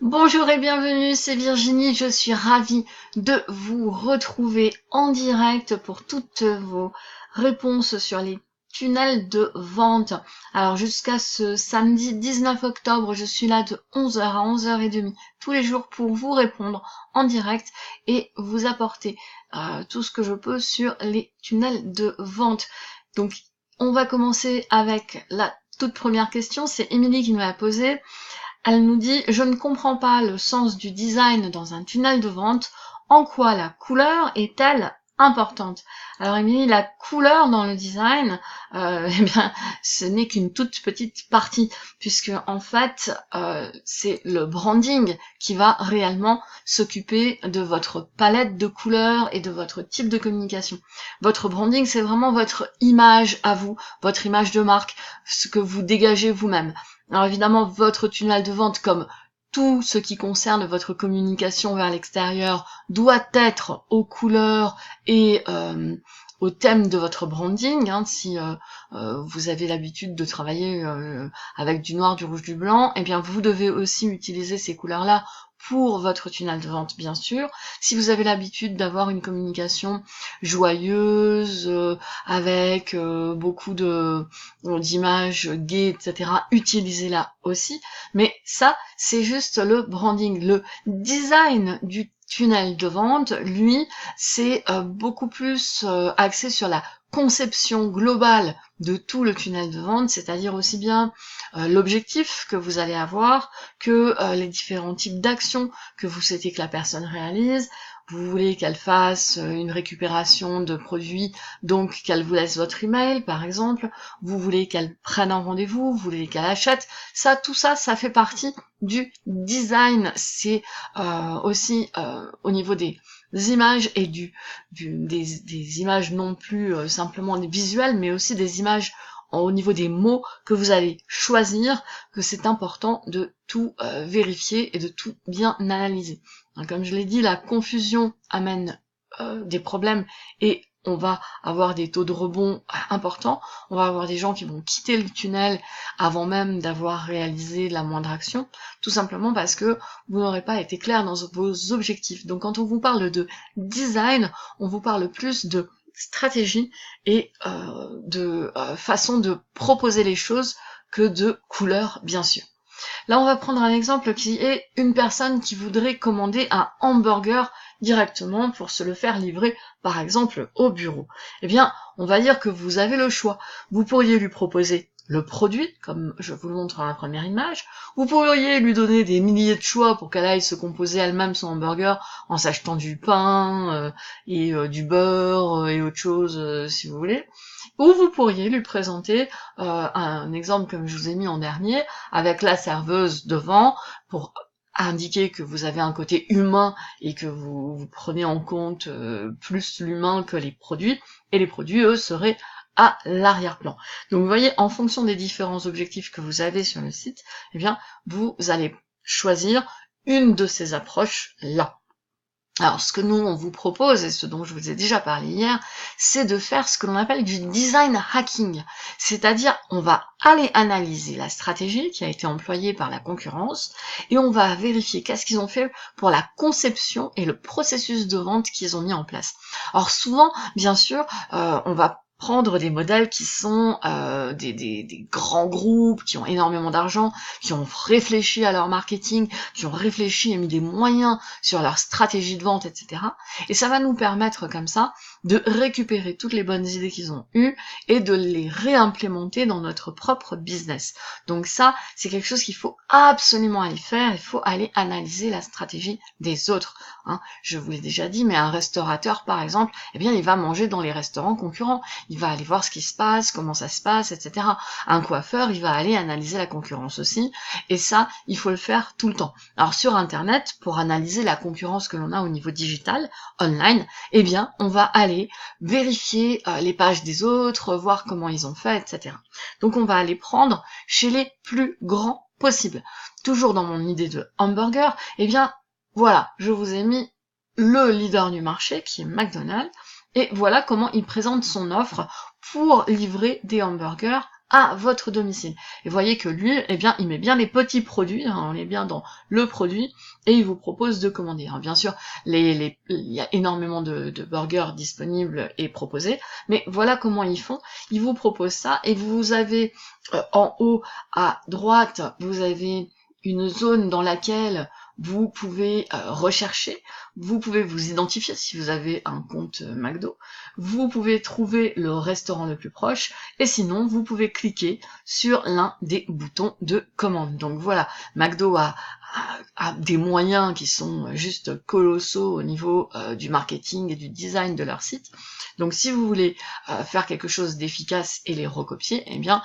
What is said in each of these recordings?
Bonjour et bienvenue, c'est Virginie, je suis ravie de vous retrouver en direct pour toutes vos réponses sur les tunnels de vente. Alors jusqu'à ce samedi 19 octobre, je suis là de 11h à 11h30 tous les jours pour vous répondre en direct et vous apporter tout ce que je peux sur les tunnels de vente. Donc on va commencer avec la toute première question, c'est Émilie qui nous l'a posée. Elle nous dit: je ne comprends pas le sens du design dans un tunnel de vente. En quoi la couleur est-elle importante? Alors Émilie, la couleur dans le design, eh bien, ce n'est qu'une toute petite partie, puisque en fait, c'est le branding qui va réellement s'occuper de votre palette de couleurs et de votre type de communication. Votre branding, c'est vraiment votre image à vous, votre image de marque, ce que vous dégagez vous-même. Alors évidemment, votre tunnel de vente, comme tout ce qui concerne votre communication vers l'extérieur, doit être aux couleurs et au thème de votre branding. Si vous avez l'habitude de travailler avec du noir, du rouge, du blanc, eh bien vous devez aussi utiliser ces couleurs-là pour votre tunnel de vente, bien sûr. Si vous avez l'habitude d'avoir une communication joyeuse, avec beaucoup d'images gaies, etc., utilisez-la aussi. Mais ça, c'est juste le branding. Le design du tunnel de vente, lui, c'est beaucoup plus axé sur la conception globale de tout le tunnel de vente, c'est-à-dire aussi bien l'objectif que vous allez avoir que les différents types d'actions que vous souhaitez que la personne réalise. Vous voulez qu'elle fasse une récupération de produits, donc qu'elle vous laisse votre email, par exemple. Vous voulez qu'elle prenne un rendez-vous, vous voulez qu'elle achète. Ça, tout ça, ça fait partie du design. C'est aussi au niveau des images et des images non plus simplement des visuels, mais aussi des images au niveau des mots que vous allez choisir, que c'est important de tout vérifier et de tout bien analyser. Comme je l'ai dit, la confusion amène des problèmes et on va avoir des taux de rebond importants, on va avoir des gens qui vont quitter le tunnel avant même d'avoir réalisé la moindre action, tout simplement parce que vous n'aurez pas été clair dans vos objectifs. Donc quand on vous parle de design, on vous parle plus de stratégie et de façon de proposer les choses que de couleurs, bien sûr. Là, on va prendre un exemple qui est une personne qui voudrait commander un hamburger directement pour se le faire livrer, par exemple, au bureau. Eh bien, on va dire que vous avez le choix. Vous pourriez lui proposer le produit, comme je vous le montre dans la première image. Vous pourriez lui donner des milliers de choix pour qu'elle aille se composer elle-même son hamburger en s'achetant du pain et du beurre et autre chose, si vous voulez. Ou vous pourriez lui présenter un exemple comme je vous ai mis en dernier, avec la serveuse devant, pour indiquer que vous avez un côté humain et que vous prenez en compte plus l'humain que les produits, et les produits, eux, seraient à l'arrière-plan. Donc vous voyez, en fonction des différents objectifs que vous avez sur le site, eh bien, vous allez choisir une de ces approches-là. Alors, ce que nous, on vous propose, et ce dont je vous ai déjà parlé hier, c'est de faire ce que l'on appelle du design hacking. C'est-à-dire, on va aller analyser la stratégie qui a été employée par la concurrence, et on va vérifier qu'est-ce qu'ils ont fait pour la conception et le processus de vente qu'ils ont mis en place. Alors souvent, bien sûr, on va prendre des modèles qui sont des grands groupes, qui ont énormément d'argent, qui ont réfléchi à leur marketing, qui ont réfléchi et mis des moyens sur leur stratégie de vente, etc. Et ça va nous permettre comme ça de récupérer toutes les bonnes idées qu'ils ont eues et de les réimplémenter dans notre propre business. Donc ça, c'est quelque chose qu'il faut absolument aller faire, il faut aller analyser la stratégie des autres. Je vous l'ai déjà dit, mais un restaurateur, par exemple, eh bien, il va manger dans les restaurants concurrents, il va aller voir ce qui se passe, comment ça se passe, etc. Un coiffeur, il va aller analyser la concurrence aussi, et ça, il faut le faire tout le temps. Alors sur Internet, pour analyser la concurrence que l'on a au niveau digital, online, eh bien, on va aller vérifier les pages des autres, voir comment ils ont fait, etc. Donc on va aller prendre chez les plus grands possibles. Toujours dans mon idée de hamburger, eh bien, voilà, je vous ai mis le leader du marché, qui est McDonald's, et voilà comment il présente son offre pour livrer des hamburgers à votre domicile. Et voyez que lui, eh bien, il met bien les petits produits, hein, on est bien dans le produit, et il vous propose de commander. Alors, bien sûr, il y a énormément de burgers disponibles et proposés, mais voilà comment ils font. Ils vous proposent ça, et vous avez en haut à droite, vous avez une zone dans laquelle vous pouvez rechercher, vous pouvez vous identifier si vous avez un compte McDo, vous pouvez trouver le restaurant le plus proche, et sinon vous pouvez cliquer sur l'un des boutons de commande. Donc voilà, McDo a des moyens qui sont juste colossaux au niveau du marketing et du design de leur site. Donc si vous voulez faire quelque chose d'efficace et les recopier, eh bien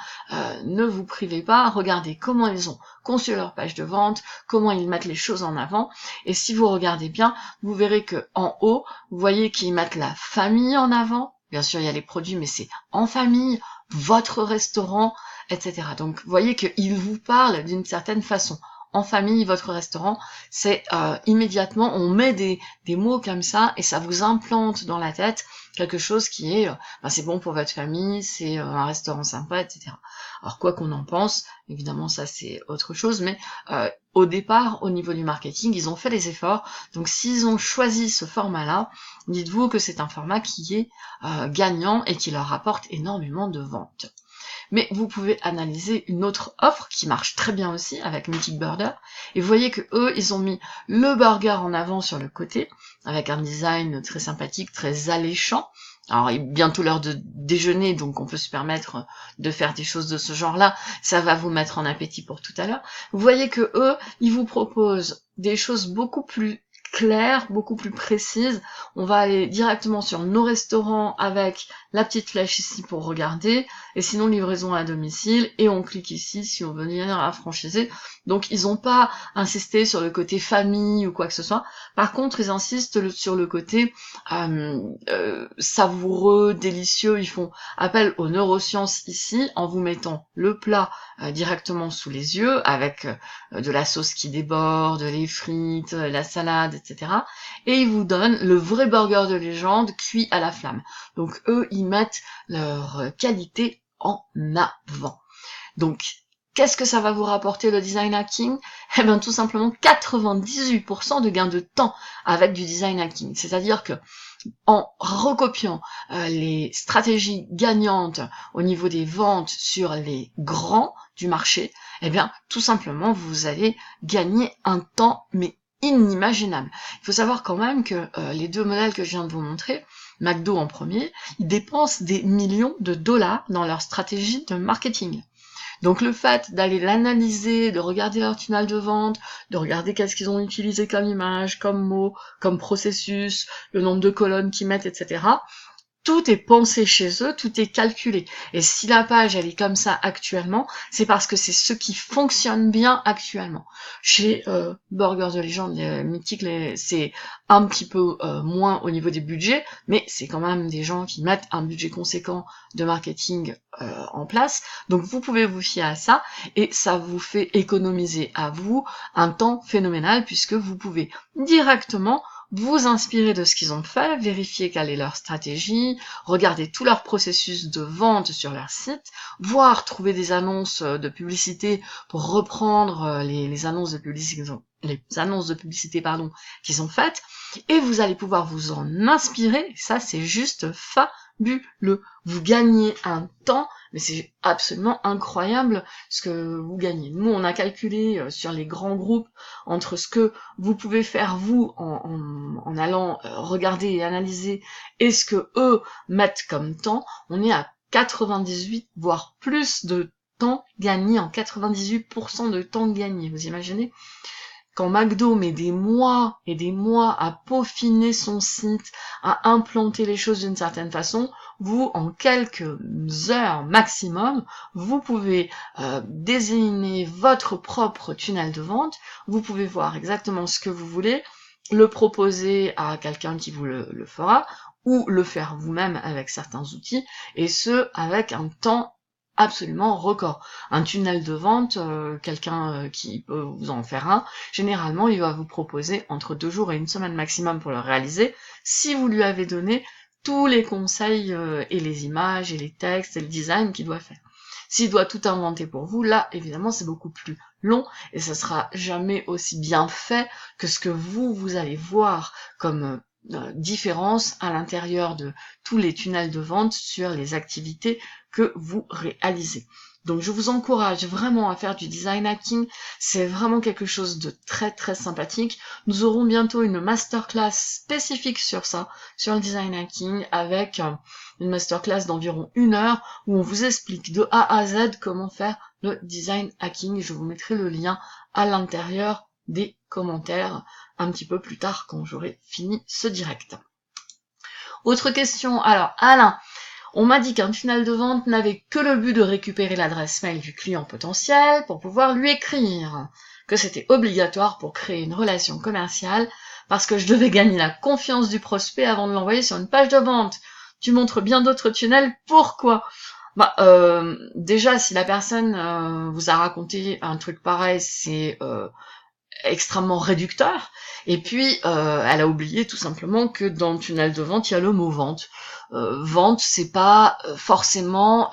ne vous privez pas, regardez comment ils ont conçu leur page de vente, comment ils mettent les choses en avant, et si vous regardez bien, vous verrez que en haut, vous voyez qu'ils mettent la famille en avant. Bien sûr, il y a les produits, mais c'est en famille, votre restaurant, etc. Donc, vous voyez qu'ils vous parlent d'une certaine façon. En famille, votre restaurant, c'est immédiatement, on met des mots comme ça, et ça vous implante dans la tête quelque chose qui est, c'est bon pour votre famille, c'est un restaurant sympa, etc. Alors, quoi qu'on en pense, évidemment, ça c'est autre chose, mais au départ, au niveau du marketing, ils ont fait les efforts. Donc, s'ils ont choisi ce format-là, dites-vous que c'est un format qui est gagnant et qui leur apporte énormément de ventes. Mais vous pouvez analyser une autre offre qui marche très bien aussi avec Mythic Burger. Et vous voyez que eux, ils ont mis le burger en avant sur le côté, avec un design très sympathique, très alléchant. Alors, il est bientôt l'heure de déjeuner, donc on peut se permettre de faire des choses de ce genre-là. Ça va vous mettre en appétit pour tout à l'heure. Vous voyez que eux, ils vous proposent des choses beaucoup plus claires, beaucoup plus précises. On va aller directement sur nos restaurants avec la petite flèche ici pour regarder, et sinon livraison à domicile, et on clique ici si on veut venir à franchiser. Donc ils n'ont pas insisté sur le côté famille ou quoi que ce soit. Par contre, ils insistent sur le côté savoureux, délicieux. Ils font appel aux neurosciences ici en vous mettant le plat directement sous les yeux avec de la sauce qui déborde, les frites, la salade, etc. Et ils vous donnent le vrai burger de légende cuit à la flamme. Donc eux, ils mettent leur qualité en avant. Donc, qu'est-ce que ça va vous rapporter le design hacking? Eh bien, tout simplement 98% de gain de temps avec du design hacking. C'est-à-dire que en recopiant les stratégies gagnantes au niveau des ventes sur les grands du marché, eh bien, tout simplement, vous allez gagner un temps, mais inimaginable. Il faut savoir quand même que les deux modèles que je viens de vous montrer, McDo en premier, ils dépensent des millions de dollars dans leur stratégie de marketing. Donc le fait d'aller l'analyser, de regarder leur tunnel de vente, de regarder qu'est-ce qu'ils ont utilisé comme image, comme mot, comme processus, le nombre de colonnes qu'ils mettent, etc. Tout est pensé chez eux, tout est calculé. Et si la page, elle est comme ça actuellement, c'est parce que c'est ce qui fonctionne bien actuellement. Chez Burgers de Légende, Mythique, c'est un petit peu moins au niveau des budgets, mais c'est quand même des gens qui mettent un budget conséquent de marketing en place. Donc vous pouvez vous fier à ça, et ça vous fait économiser à vous un temps phénoménal, puisque vous pouvez directement vous inspirer de ce qu'ils ont fait, vérifier quelle est leur stratégie, regarder tout leur processus de vente sur leur site, voire trouver des annonces de publicité pour reprendre les annonces de publicité qu'ils ont faites, et vous allez pouvoir vous en inspirer. Ça, c'est juste fabuleux. Vous gagnez un temps, mais c'est absolument incroyable ce que vous gagnez. Nous, on a calculé sur les grands groupes entre ce que vous pouvez faire vous en allant regarder et analyser et ce que eux mettent comme temps, on est à 98 voire plus de temps gagné, en 98% de temps gagné, vous imaginez? Quand McDo met des mois et des mois à peaufiner son site, à implanter les choses d'une certaine façon, vous, en quelques heures maximum, vous pouvez désigner votre propre tunnel de vente, vous pouvez voir exactement ce que vous voulez, le proposer à quelqu'un qui vous le fera, ou le faire vous-même avec certains outils, et ce, avec un temps absolument record. Un tunnel de vente, quelqu'un qui peut vous en faire un, généralement il va vous proposer entre 2 jours et 1 semaine maximum pour le réaliser, si vous lui avez donné tous les conseils et les images et les textes et le design qu'il doit faire. S'il doit tout inventer pour vous, là, évidemment, c'est beaucoup plus long et ça sera jamais aussi bien fait que ce que vous allez voir comme différence à l'intérieur de tous les tunnels de vente sur les activités que vous réalisez. Donc je vous encourage vraiment à faire du design hacking, c'est vraiment quelque chose de très très sympathique. Nous aurons bientôt une masterclass spécifique sur ça, sur le design hacking, avec une masterclass d'environ 1 heure où on vous explique de A à Z comment faire le design hacking. Je vous mettrai le lien à l'intérieur des commentaires un petit peu plus tard quand j'aurai fini ce direct. Autre question, alors Alain, on m'a dit qu'un tunnel de vente n'avait que le but de récupérer l'adresse mail du client potentiel pour pouvoir lui écrire, que c'était obligatoire pour créer une relation commerciale parce que je devais gagner la confiance du prospect avant de l'envoyer sur une page de vente. Tu montres bien d'autres tunnels, pourquoi ? Déjà, si la personne vous a raconté un truc pareil, c'est extrêmement réducteur. Et puis, elle a oublié tout simplement que dans le tunnel de vente, il y a le mot vente. Vente, c'est pas forcément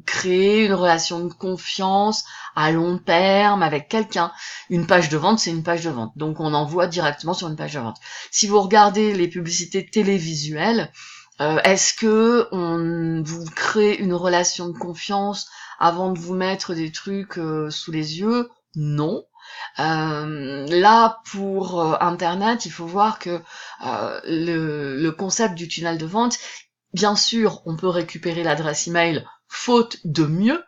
créer une relation de confiance à long terme avec quelqu'un. Une page de vente, c'est une page de vente. Donc, on envoie directement sur une page de vente. Si vous regardez les publicités télévisuelles, est-ce que on vous crée une relation de confiance avant de vous mettre des trucs sous les yeux? Non. Là, pour Internet, il faut voir que le concept du tunnel de vente, bien sûr, on peut récupérer l'adresse email faute de mieux,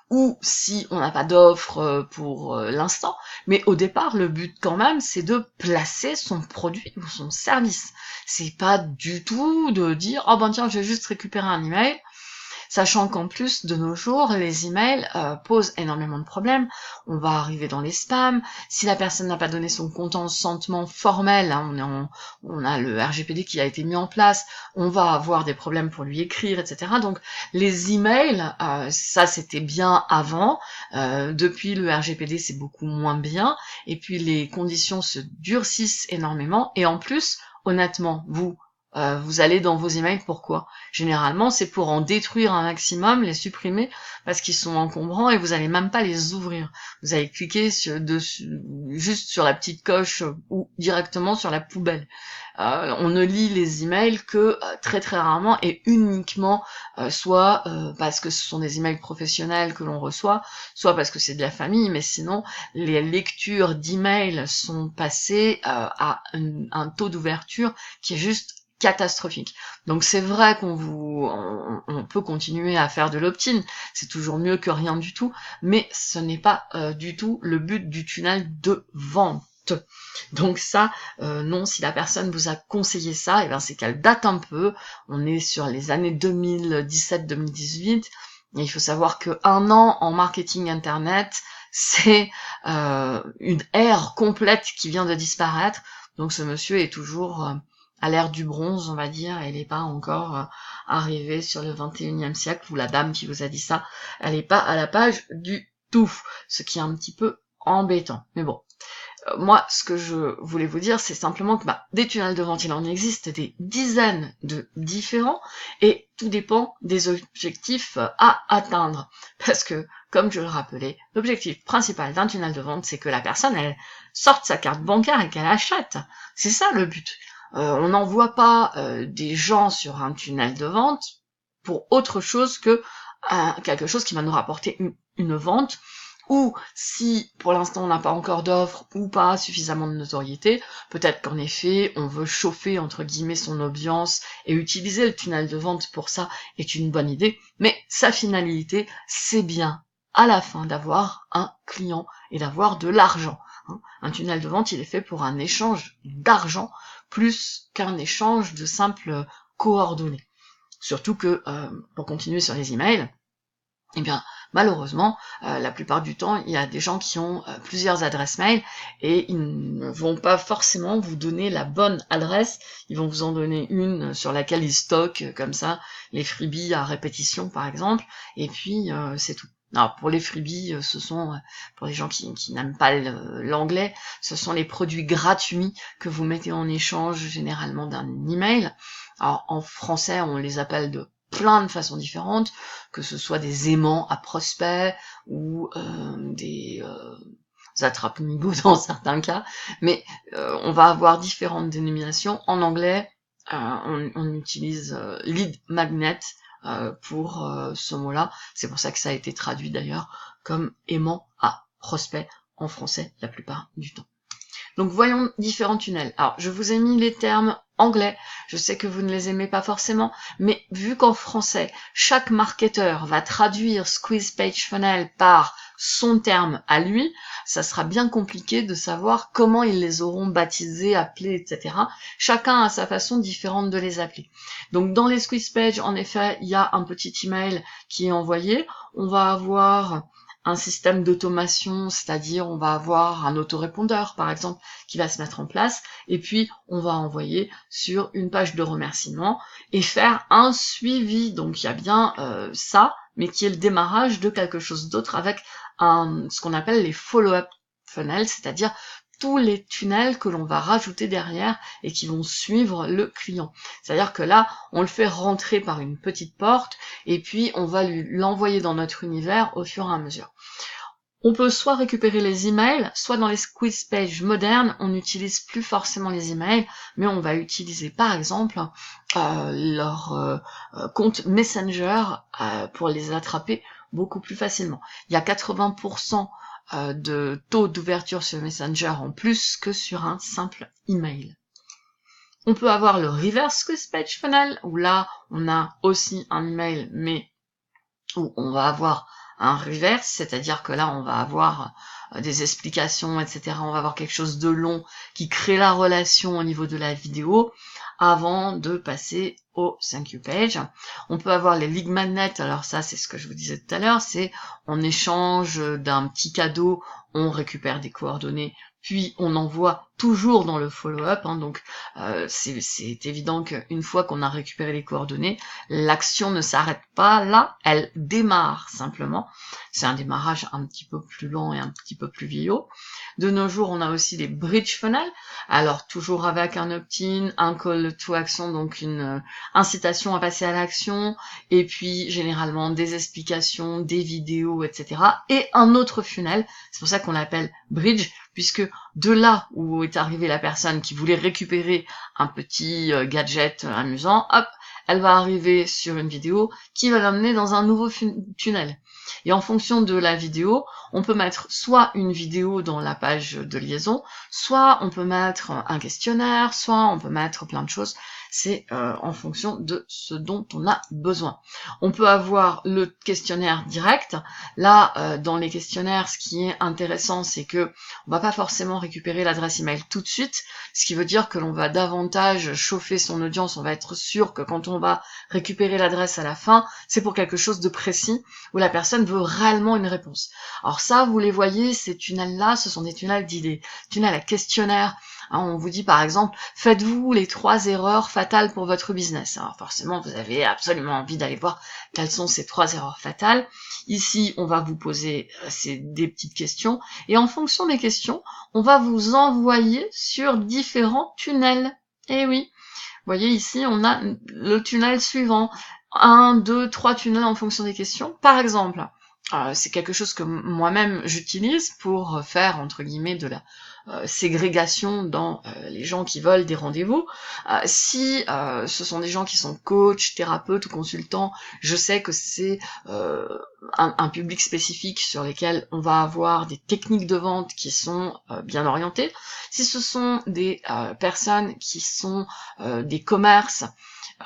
ou si on n'a pas d'offre pour l'instant, mais au départ, le but quand même, c'est de placer son produit ou son service. C'est pas du tout de dire « Oh ben tiens, je vais juste récupérer un email », sachant qu'en plus, de nos jours, les emails posent énormément de problèmes. On va arriver dans les spams. Si la personne n'a pas donné son consentement formel, hein, on a le RGPD qui a été mis en place, on va avoir des problèmes pour lui écrire, etc. Donc, les emails, ça c'était bien avant. Depuis le RGPD, c'est beaucoup moins bien. Et puis, les conditions se durcissent énormément. Et en plus, honnêtement, vous allez dans vos emails, pourquoi ? Généralement, c'est pour en détruire un maximum, les supprimer, parce qu'ils sont encombrants et vous n'allez même pas les ouvrir. Vous allez cliquer juste sur la petite coche ou directement sur la poubelle. On ne lit les emails que très très rarement et uniquement soit parce que ce sont des emails professionnels que l'on reçoit, soit parce que c'est de la famille, mais sinon les lectures d'emails sont passées à un taux d'ouverture qui est juste catastrophique. Donc c'est vrai on peut continuer à faire de l'opt-in, c'est toujours mieux que rien du tout, mais ce n'est pas du tout le but du tunnel de vente. Donc ça, non, si la personne vous a conseillé ça, et bien c'est qu'elle date un peu, on est sur les années 2017-2018, et il faut savoir que 1 an en marketing internet, c'est une ère complète qui vient de disparaître, donc ce monsieur est toujours à l'ère du bronze, on va dire, elle n'est pas encore arrivée sur le 21e siècle, ou la dame qui vous a dit ça, elle n'est pas à la page du tout, ce qui est un petit peu embêtant. Mais bon, moi, ce que je voulais vous dire, c'est simplement que des tunnels de vente, il en existe des dizaines de différents, et tout dépend des objectifs à atteindre. Parce que, comme je le rappelais, l'objectif principal d'un tunnel de vente, c'est que la personne, elle sorte sa carte bancaire et qu'elle achète. C'est ça le but. On n'envoie pas des gens sur un tunnel de vente pour autre chose que quelque chose qui va nous rapporter une vente, ou si pour l'instant on n'a pas encore d'offre ou pas suffisamment de notoriété, peut-être qu'en effet on veut chauffer entre guillemets son audience et utiliser le tunnel de vente pour ça est une bonne idée, mais sa finalité c'est bien à la fin d'avoir un client et d'avoir de l'argent. Un tunnel de vente il est fait pour un échange d'argent plus qu'un échange de simples coordonnées. Surtout que, pour continuer sur les emails, eh bien, malheureusement, la plupart du temps, il y a des gens qui ont plusieurs adresses mail et ils ne vont pas forcément vous donner la bonne adresse, ils vont vous en donner une sur laquelle ils stockent comme ça les freebies à répétition par exemple, et puis c'est tout. Alors pour les freebies, ce sont, pour les gens qui n'aiment pas l'anglais, ce sont les produits gratuits que vous mettez en échange généralement d'un email. Alors en français, on les appelle de plein de façons différentes, que ce soit des aimants à prospects ou des attrape-nigo dans certains cas, mais on va avoir différentes dénominations. En anglais, on utilise lead magnet pour ce mot-là. C'est pour ça que ça a été traduit d'ailleurs comme aimant à prospect en français la plupart du temps. Donc voyons différents tunnels. Alors je vous ai mis les termes anglais, je sais que vous ne les aimez pas forcément, mais vu qu'en français, chaque marketeur va traduire Squeeze Page Funnel par son terme à lui, ça sera bien compliqué de savoir comment ils les auront baptisés, appelés, etc. Chacun a sa façon différente de les appeler. Donc dans les Squeeze Page, en effet, il y a un petit email qui est envoyé. On va avoir un système d'automation, c'est-à-dire on va avoir un autorépondeur par exemple qui va se mettre en place et puis on va envoyer sur une page de remerciement et faire un suivi. Donc il y a bien ça, mais qui est le démarrage de quelque chose d'autre avec ce qu'on appelle les follow-up funnels, c'est-à-dire tous les tunnels que l'on va rajouter derrière et qui vont suivre le client. C'est-à-dire que là, on le fait rentrer par une petite porte et puis on va l'envoyer dans notre univers au fur et à mesure. On peut soit récupérer les emails, soit dans les Squeeze Page modernes, on n'utilise plus forcément les emails, mais on va utiliser par exemple leur compte Messenger pour les attraper beaucoup plus facilement. Il y a 80% de taux d'ouverture sur Messenger en plus que sur un simple email. On peut avoir le Reverse Squeeze Page Funnel, où là, on a aussi un email, mais où on va avoir un reverse, c'est-à-dire que là, on va avoir des explications, etc. On va avoir quelque chose de long qui crée la relation au niveau de la vidéo avant de passer au thank you page. On peut avoir les lead magnets, alors ça, c'est ce que je vous disais tout à l'heure, c'est en échange d'un petit cadeau, on récupère des coordonnées, puis on envoie toujours dans le follow-up, hein, donc c'est évident qu'une fois qu'on a récupéré les coordonnées, l'action ne s'arrête pas là, elle démarre simplement. C'est un démarrage un petit peu plus lent et un petit peu plus vieillot. De nos jours, on a aussi les bridge funnels, alors toujours avec un opt-in, un call to action, donc une incitation à passer à l'action, et puis généralement des explications, des vidéos, etc. Et un autre funnel, c'est pour ça qu'on l'appelle bridge, puisque de là où est arrivée la personne qui voulait récupérer un petit gadget amusant, hop, elle va arriver sur une vidéo qui va l'amener dans un nouveau tunnel. Et en fonction de la vidéo, on peut mettre soit une vidéo dans la page de liaison, soit on peut mettre un questionnaire, soit on peut mettre plein de choses. C'est en fonction de ce dont on a besoin. On peut avoir le questionnaire direct. Là, dans les questionnaires, ce qui est intéressant, c'est que on va pas forcément récupérer l'adresse email tout de suite, ce qui veut dire que l'on va davantage chauffer son audience. On va être sûr que quand on va récupérer l'adresse à la fin, c'est pour quelque chose de précis où la personne veut réellement une réponse. Alors ça, vous les voyez, ces tunnels-là, ce sont des tunnels d'idées, tunnels à questionnaire. On vous dit par exemple, faites-vous les 3 erreurs fatales pour votre business. Alors forcément, vous avez absolument envie d'aller voir quelles sont ces 3 erreurs fatales. Ici, on va vous poser des petites questions, et en fonction des questions, on va vous envoyer sur différents tunnels. Et oui, vous voyez ici, on a le tunnel suivant. 1, 2, 3 tunnels en fonction des questions. Par exemple, c'est quelque chose que moi-même j'utilise pour faire, entre guillemets, de la ségrégation dans les gens qui veulent des rendez-vous. Si ce sont des gens qui sont coachs, thérapeutes ou consultants, je sais que c'est un public spécifique sur lesquels on va avoir des techniques de vente qui sont bien orientées. Si ce sont des personnes qui sont des commerces,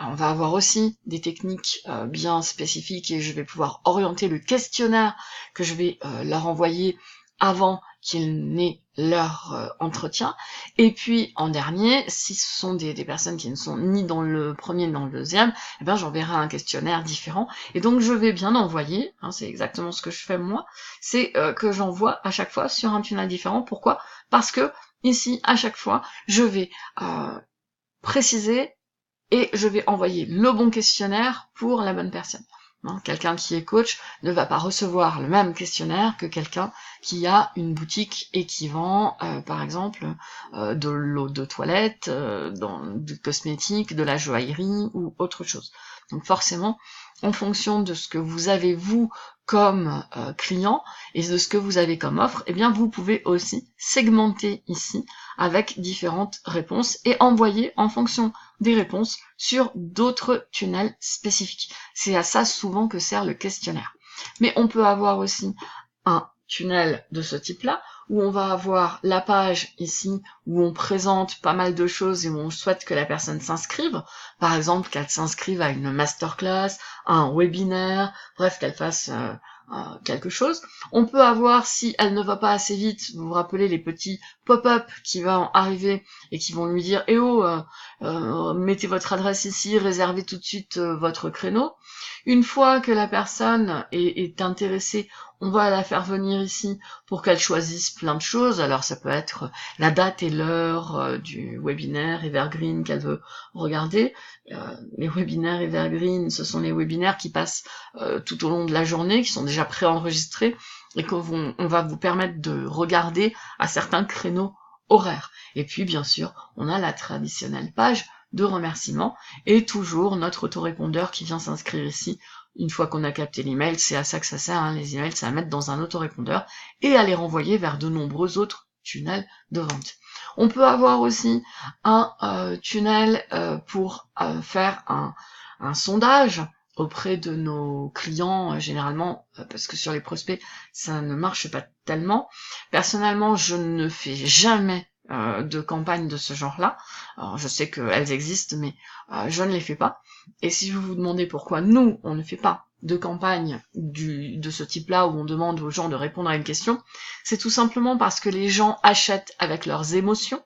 on va avoir aussi des techniques bien spécifiques et je vais pouvoir orienter le questionnaire que je vais leur envoyer avant qu'ils n'aient leur entretien. Et puis en dernier, si ce sont des personnes qui ne sont ni dans le premier ni dans le deuxième, eh ben, j'enverrai un questionnaire différent. Et donc je vais bien envoyer, hein, c'est exactement ce que je fais moi, c'est que j'envoie à chaque fois sur un tunnel différent. Pourquoi ? Parce que ici, à chaque fois, je vais préciser et je vais envoyer le bon questionnaire pour la bonne personne. Quelqu'un qui est coach ne va pas recevoir le même questionnaire que quelqu'un qui a une boutique et qui vend, par exemple, de l'eau de toilette, du cosmétique, de la joaillerie ou autre chose. Donc forcément, en fonction de ce que vous avez vous comme client et de ce que vous avez comme offre, eh bien vous pouvez aussi segmenter ici avec différentes réponses et envoyer en fonction des réponses sur d'autres tunnels spécifiques. C'est à ça souvent que sert le questionnaire. Mais on peut avoir aussi un tunnel de ce type-là, où on va avoir la page ici, où on présente pas mal de choses et où on souhaite que la personne s'inscrive. Par exemple, qu'elle s'inscrive à une masterclass, à un webinaire, bref, qu'elle fasse quelque chose. On peut avoir, si elle ne va pas assez vite, vous vous rappelez les petits pop-up qui vont arriver et qui vont lui dire « Eh oh, mettez votre adresse ici, réservez tout de suite votre créneau ». Une fois que la personne est intéressée, on va la faire venir ici pour qu'elle choisisse plein de choses. Alors ça peut être la date et l'heure du webinaire Evergreen qu'elle veut regarder. Les webinaires Evergreen, ce sont les webinaires qui passent tout au long de la journée, qui sont déjà préenregistrés et qu'on va vous permettre de regarder à certains créneaux horaires. Et puis bien sûr, on a la traditionnelle page de remerciements et toujours notre autorépondeur qui vient s'inscrire ici. Une fois qu'on a capté l'email, c'est à ça que ça sert, hein, les emails, c'est à mettre dans un autorépondeur et à les renvoyer vers de nombreux autres tunnels de vente. On peut avoir aussi un tunnel pour faire un sondage auprès de nos clients, généralement, parce que sur les prospects, ça ne marche pas tellement. Personnellement, je ne fais jamais de campagne de ce genre-là. Alors, je sais qu'elles existent, mais je ne les fais pas. Et si vous vous demandez pourquoi nous, on ne fait pas de campagne de ce type-là, où on demande aux gens de répondre à une question, c'est tout simplement parce que les gens achètent avec leurs émotions,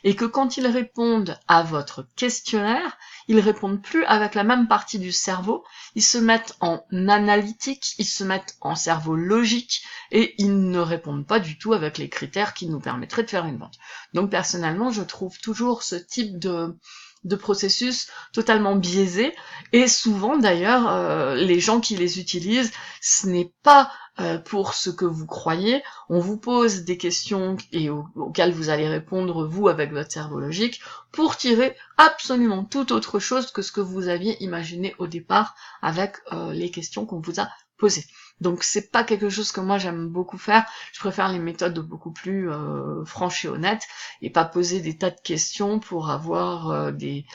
et que quand ils répondent à votre questionnaire, ils répondent plus avec la même partie du cerveau, ils se mettent en analytique, ils se mettent en cerveau logique, et ils ne répondent pas du tout avec les critères qui nous permettraient de faire une vente. Donc personnellement, je trouve toujours ce type de processus totalement biaisé, et souvent d'ailleurs, les gens qui les utilisent, ce n'est pas pour ce que vous croyez, on vous pose des questions et auxquelles vous allez répondre vous avec votre cerveau logique pour tirer absolument tout autre chose que ce que vous aviez imaginé au départ avec les questions qu'on vous a posées. Donc c'est pas quelque chose que moi j'aime beaucoup faire, je préfère les méthodes beaucoup plus franches et honnêtes et pas poser des tas de questions pour avoir des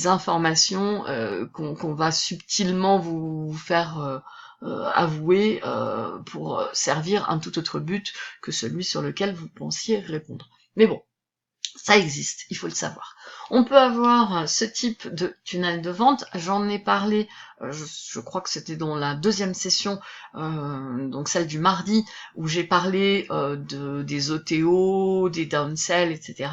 informations qu'on va subtilement vous faire avouer pour servir un tout autre but que celui sur lequel vous pensiez répondre. Mais bon, ça existe, il faut le savoir. On peut avoir ce type de tunnel de vente, j'en ai parlé, je crois que c'était dans la deuxième session, donc celle du mardi, où j'ai parlé des OTO, des downsell, etc.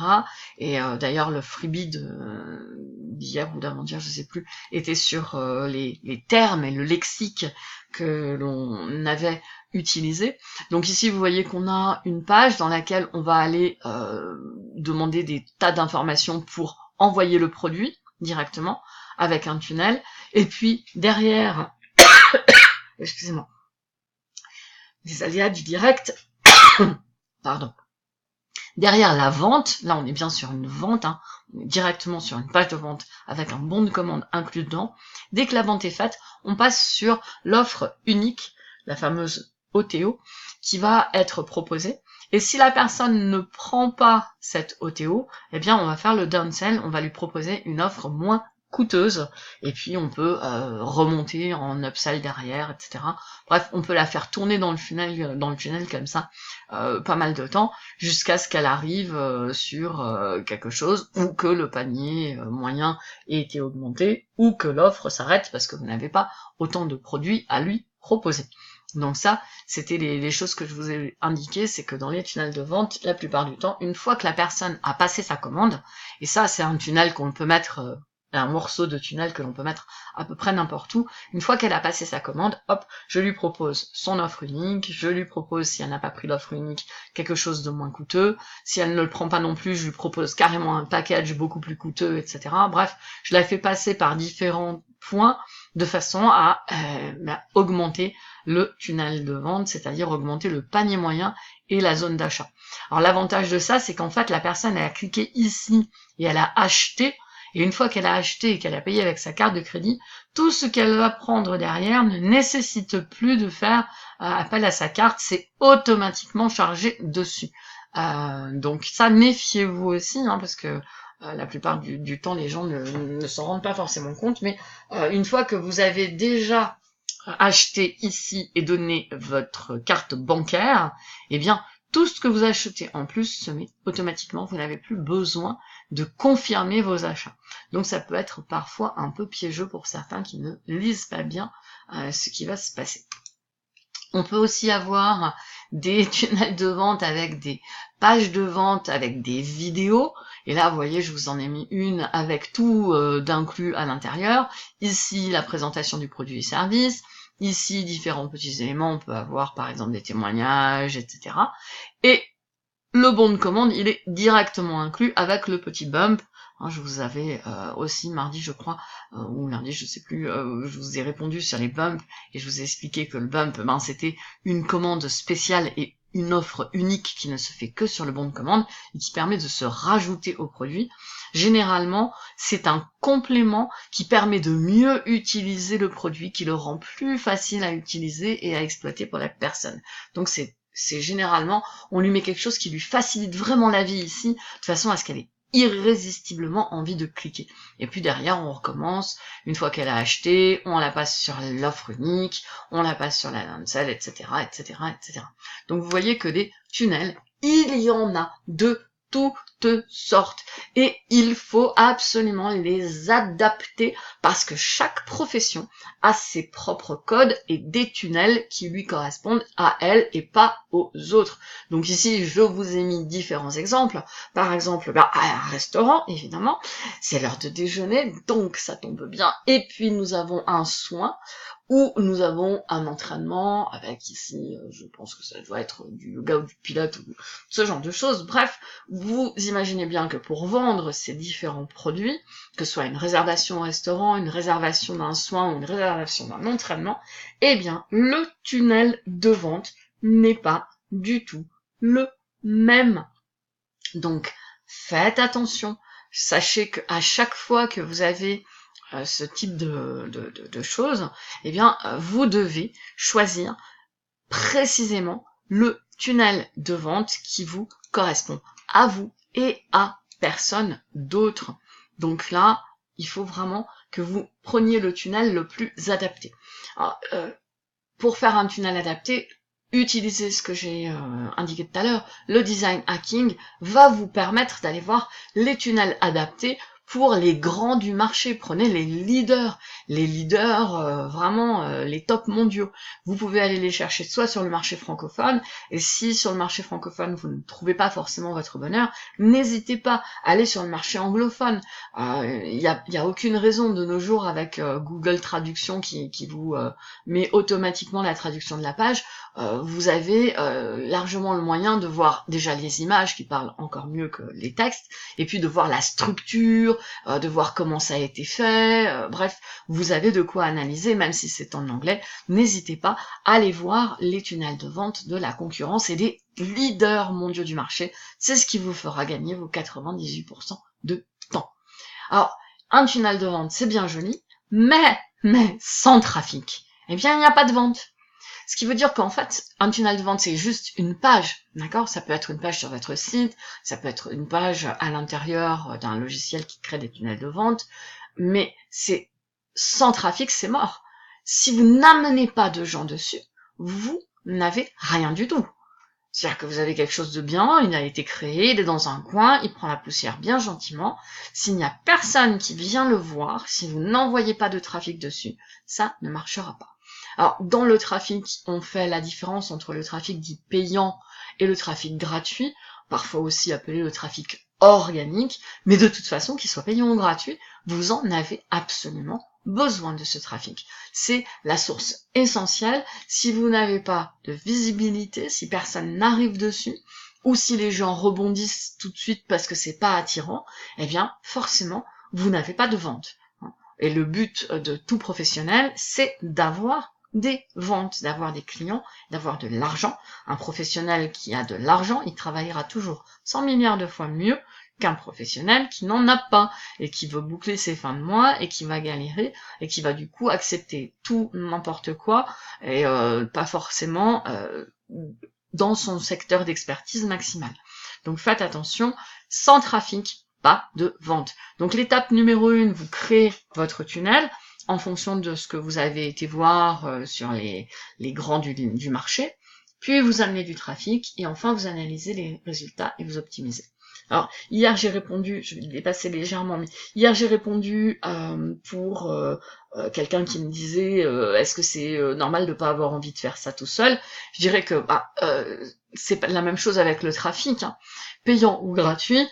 Et d'ailleurs le freebie d'hier ou d'avant-hier, je sais plus, était sur les termes et le lexique que l'on avait utilisé. Donc ici, vous voyez qu'on a une page dans laquelle on va aller demander des tas d'informations pour envoyer le produit directement avec un tunnel. Et puis derrière, excusez-moi, les aléas du direct, pardon. Derrière la vente, là on est bien sur une vente, hein, on est directement sur une page de vente avec un bon de commande inclus dedans. Dès que la vente est faite, on passe sur l'offre unique, la fameuse OTO, qui va être proposée. Et si la personne ne prend pas cette OTO, eh bien on va faire le downsell, on va lui proposer une offre moins coûteuse, et puis on peut remonter en upsell derrière, etc. Bref, on peut la faire tourner dans le tunnel comme ça, pas mal de temps, jusqu'à ce qu'elle arrive sur quelque chose, ou que le panier moyen ait été augmenté, ou que l'offre s'arrête parce que vous n'avez pas autant de produits à lui proposer. Donc ça, c'était les choses que je vous ai indiquées, c'est que dans les tunnels de vente, la plupart du temps, une fois que la personne a passé sa commande, et ça c'est un tunnel qu'on peut mettre, un morceau de tunnel que l'on peut mettre à peu près n'importe où, une fois qu'elle a passé sa commande, hop, je lui propose son offre unique, je lui propose, si elle n'a pas pris l'offre unique, quelque chose de moins coûteux, si elle ne le prend pas non plus, je lui propose carrément un package beaucoup plus coûteux, etc. Bref, je la fais passer par différentes points de façon à augmenter le tunnel de vente, c'est-à-dire augmenter le panier moyen et la zone d'achat. Alors l'avantage de ça, c'est qu'en fait la personne elle a cliqué ici et elle a acheté, et une fois qu'elle a acheté et qu'elle a payé avec sa carte de crédit, tout ce qu'elle va prendre derrière ne nécessite plus de faire appel à sa carte, c'est automatiquement chargé dessus. Donc ça, méfiez-vous aussi, hein, parce que la plupart du temps, les gens ne s'en rendent pas forcément compte, mais une fois que vous avez déjà acheté ici et donné votre carte bancaire, eh bien, tout ce que vous achetez en plus se met automatiquement, vous n'avez plus besoin de confirmer vos achats. Donc ça peut être parfois un peu piégeux pour certains qui ne lisent pas bien ce qui va se passer. On peut aussi avoir des tunnels de vente avec des pages de vente, avec des vidéos. Et là, vous voyez, je vous en ai mis une avec tout d'inclus à l'intérieur. Ici, la présentation du produit et service. Ici, différents petits éléments. On peut avoir, par exemple, des témoignages, etc. Et le bon de commande, il est directement inclus avec le petit bump. Je vous avais aussi mardi, je crois, ou lundi, je sais plus, je vous ai répondu sur les bumps et je vous ai expliqué que le bump, c'était une commande spéciale et une offre unique qui ne se fait que sur le bon de commande et qui permet de se rajouter au produit. Généralement, c'est un complément qui permet de mieux utiliser le produit, qui le rend plus facile à utiliser et à exploiter pour la personne. Donc c'est généralement, on lui met quelque chose qui lui facilite vraiment la vie ici, de façon à ce qu'elle ait irrésistiblement envie de cliquer. Et puis derrière, on recommence, une fois qu'elle a acheté, on la passe sur l'offre unique, on la passe sur la lancelle, etc., etc., etc. Donc vous voyez que des tunnels, il y en a de toutes sortes. Et il faut absolument les adapter parce que chaque profession a ses propres codes et des tunnels qui lui correspondent à elle et pas aux autres. Donc ici, je vous ai mis différents exemples. Par exemple, à un restaurant, évidemment, c'est l'heure de déjeuner, donc ça tombe bien. Et puis nous avons un soin où nous avons un entraînement avec ici, je pense que ça doit être du yoga ou du pilates ou ce genre de choses. Bref, vous imaginez bien que pour vendre ces différents produits, que ce soit une réservation au restaurant, une réservation d'un soin ou une réservation d'un entraînement, eh bien, le tunnel de vente n'est pas du tout le même. Donc, faites attention. Sachez qu'à chaque fois que vous avez ce type de choses, eh bien, vous devez choisir précisément le tunnel de vente qui vous correspond à vous et à personne d'autre. Donc là, il faut vraiment que vous preniez le tunnel le plus adapté. Alors, pour faire un tunnel adapté, utilisez ce que j'ai indiqué tout à l'heure. Le design hacking va vous permettre d'aller voir les tunnels adaptés pour les grands du marché. Prenez les leaders vraiment les tops mondiaux. Vous pouvez aller les chercher soit sur le marché francophone, et si sur le marché francophone vous ne trouvez pas forcément votre bonheur, n'hésitez pas à aller sur le marché anglophone. Il y a aucune raison de nos jours avec Google Traduction qui vous met automatiquement la traduction de la page. Vous avez largement le moyen de voir déjà les images qui parlent encore mieux que les textes, et puis de voir la structure, de voir comment ça a été fait, bref, vous avez de quoi analyser, même si c'est en anglais. N'hésitez pas à aller voir les tunnels de vente de la concurrence et des leaders mondiaux du marché, c'est ce qui vous fera gagner vos 98% de temps. Alors, un tunnel de vente, c'est bien joli, mais sans trafic, eh bien, il n'y a pas de vente. Ce qui veut dire qu'en fait, un tunnel de vente, c'est juste une page, d'accord? Ça peut être une page sur votre site, ça peut être une page à l'intérieur d'un logiciel qui crée des tunnels de vente, mais c'est sans trafic, c'est mort. Si vous n'amenez pas de gens dessus, vous n'avez rien du tout. C'est-à-dire que vous avez quelque chose de bien, il a été créé, il est dans un coin, il prend la poussière bien gentiment. S'il n'y a personne qui vient le voir, si vous n'envoyez pas de trafic dessus, ça ne marchera pas. Alors, dans le trafic, on fait la différence entre le trafic dit payant et le trafic gratuit, parfois aussi appelé le trafic organique, mais de toute façon, qu'il soit payant ou gratuit, vous en avez absolument besoin de ce trafic. C'est la source essentielle. Si vous n'avez pas de visibilité, si personne n'arrive dessus, ou si les gens rebondissent tout de suite parce que c'est pas attirant, eh bien, forcément, vous n'avez pas de vente. et le but de tout professionnel, c'est d'avoir des ventes, d'avoir des clients, d'avoir de l'argent. Un professionnel qui a de l'argent, il travaillera toujours 100 milliards de fois mieux qu'un professionnel qui n'en a pas et qui veut boucler ses fins de mois et qui va galérer et qui va du coup accepter tout n'importe quoi et pas forcément dans son secteur d'expertise maximale. Donc faites attention, sans trafic, pas de vente. Donc l'étape numéro 1, vous créez votre tunnel en fonction de ce que vous avez été voir sur les grands du marché, puis vous amenez du trafic et enfin vous analysez les résultats et vous optimisez. Alors, hier j'ai répondu, je vais le dépasser légèrement, mais hier j'ai répondu pour quelqu'un qui me disait est-ce que c'est normal de pas avoir envie de faire ça tout seul. Je dirais que c'est la même chose avec le trafic, hein. Payant ou gratuit,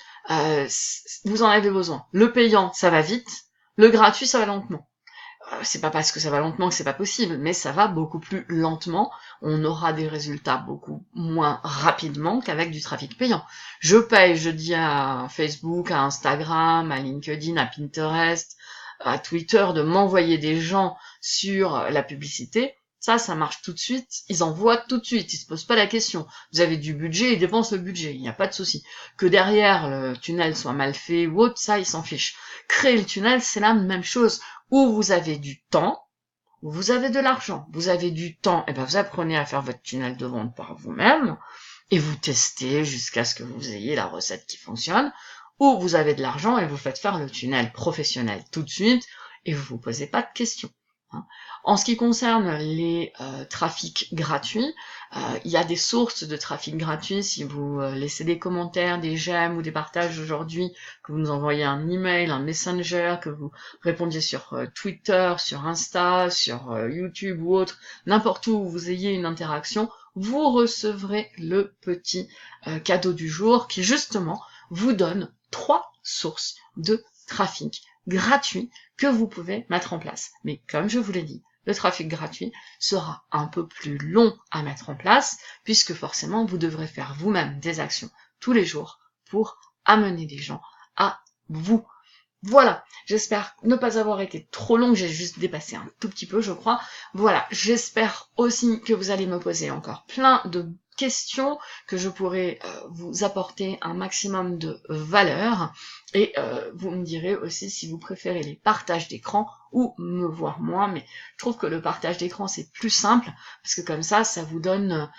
vous en avez besoin. Le payant, ça va vite, le gratuit, ça va lentement. C'est pas parce que ça va lentement que c'est pas possible, mais ça va beaucoup plus lentement. On aura des résultats beaucoup moins rapidement qu'avec du trafic payant. Je paye, je dis à Facebook, à Instagram, à LinkedIn, à Pinterest, à Twitter de m'envoyer des gens sur la publicité. Ça marche tout de suite, ils envoient tout de suite, ils se posent pas la question. Vous avez du budget, ils dépensent le budget, il n'y a pas de souci. Que derrière le tunnel soit mal fait ou autre, ça ils s'en fichent. Créer le tunnel, c'est la même chose. Où vous avez du temps, où vous avez de l'argent. Vous avez du temps, et ben vous apprenez à faire votre tunnel de vente par vous-même, et vous testez jusqu'à ce que vous ayez la recette qui fonctionne. Ou vous avez de l'argent et vous faites faire le tunnel professionnel tout de suite, et vous vous posez pas de questions. En ce qui concerne les trafics gratuits, il y a des sources de trafic gratuit. Si vous laissez des commentaires, des j'aime ou des partages aujourd'hui, que vous nous envoyez un email, un messenger, que vous répondiez sur Twitter, sur Insta, sur YouTube ou autre, n'importe où vous ayez une interaction, vous recevrez le petit cadeau du jour qui justement vous donne 3 sources de trafic gratuit que vous pouvez mettre en place. Mais comme je vous l'ai dit, le trafic gratuit sera un peu plus long à mettre en place, puisque forcément vous devrez faire vous-même des actions tous les jours pour amener des gens à vous. Voilà, j'espère ne pas avoir été trop long, j'ai juste dépassé un tout petit peu, je crois. Voilà, j'espère aussi que vous allez me poser encore plein de questions, que je pourrai vous apporter un maximum de valeur, et vous me direz aussi si vous préférez les partages d'écran ou me voir moi, mais je trouve que le partage d'écran c'est plus simple, parce que comme ça vous donne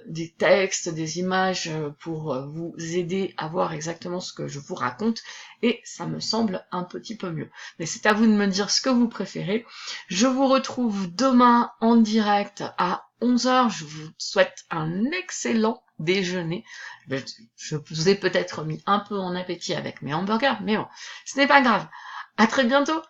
des textes, des images pour vous aider à voir exactement ce que je vous raconte, et ça me semble un petit peu mieux. Mais c'est à vous de me dire ce que vous préférez. Je vous retrouve demain en direct à 11h. Je vous souhaite un excellent déjeuner. Je vous ai peut-être mis un peu en appétit avec mes hamburgers, mais bon, ce n'est pas grave. À très bientôt!